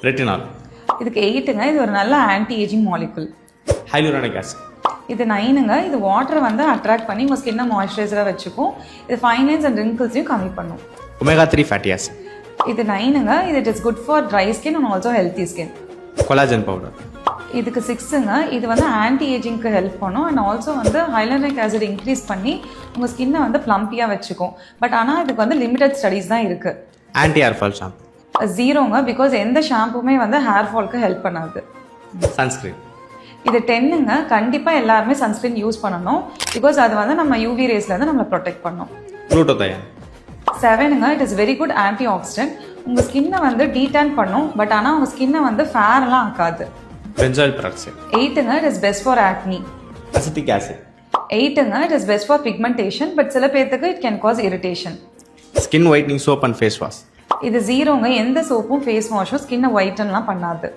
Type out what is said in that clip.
Retinal. இதுக்கு 8ங்க. இது ஒரு நல்ல anti ageing molecule. Hyaluronic acid. இது 9ங்க. இது வாட்டரை வந்து அட்ராக்ட் பண்ணி உங்கள் ஸ்கின்னை மாய்ஸ்சரைசராக வச்சுக்கும். இது ஃபைன் லைன்ஸ் அண்ட் ரிங்கிள்ஸையும் கம்மி பண்ணும். Omega 3 fatty acid. இது 9ங்க. இது it is good for dry skin and also healthy skin. Collagen powder. இதுக்கு 6ங்க. இது வந்து ஆன்டி ஏஜிங்க்கு ஹெல்ப் பண்ணும் அண்ட் ஆல்சோ வந்து ஹைலூரானிக் ஆசிட் இன்க்ரீஸ் பண்ணி உங்கள் ஸ்கின்னை வந்து ப்ளம்பியாக வச்சுக்கும். பட் ஆனால் இதுக்கு வந்து லிமிடெட் ஸ்டடீஸ் தான் இருக்குது. Anti hair fall shampoo. 0ங்க. பிகாஸ் எந்த ஷாம்புமே வந்து ஹேர் ஃபால்க்கு ஹெல்ப் பண்ணாது. சன்ஸ்கிரீன். இது 10ங்க. கண்டிப்பாக எல்லாருமே சன்ஸ்கிரீன் யூஸ் பண்ணணும். பிகாஸ் அது வந்து நம்ம யூவி ரேஸ்லேருந்து நம்மளை ப்ரொடெக்ட் பண்ணும். குளுட்டோதயான். 7ங்க. It is very good antioxidant. உங்கள் ஸ்கின்னை வந்து டீடான் பண்ணும். பட் ஆனால் உங்கள் ஸ்கின்னை வந்து ஃபேர்லாம் ஆக்காது. Benzoyl peroxide. 8ங்க. It is best for acne. Acetic acid. 8ங்க. It is best for pigmentation. But சில பேர்த்துக்கு it can cause irritation. Skin whitening soap and face wash. இது 0ங்க. எந்த சோப்பும் ஃபேஸ் வாஷும் ஸ்கின்னை ஒயிட்டன்லாம் பண்ணாது.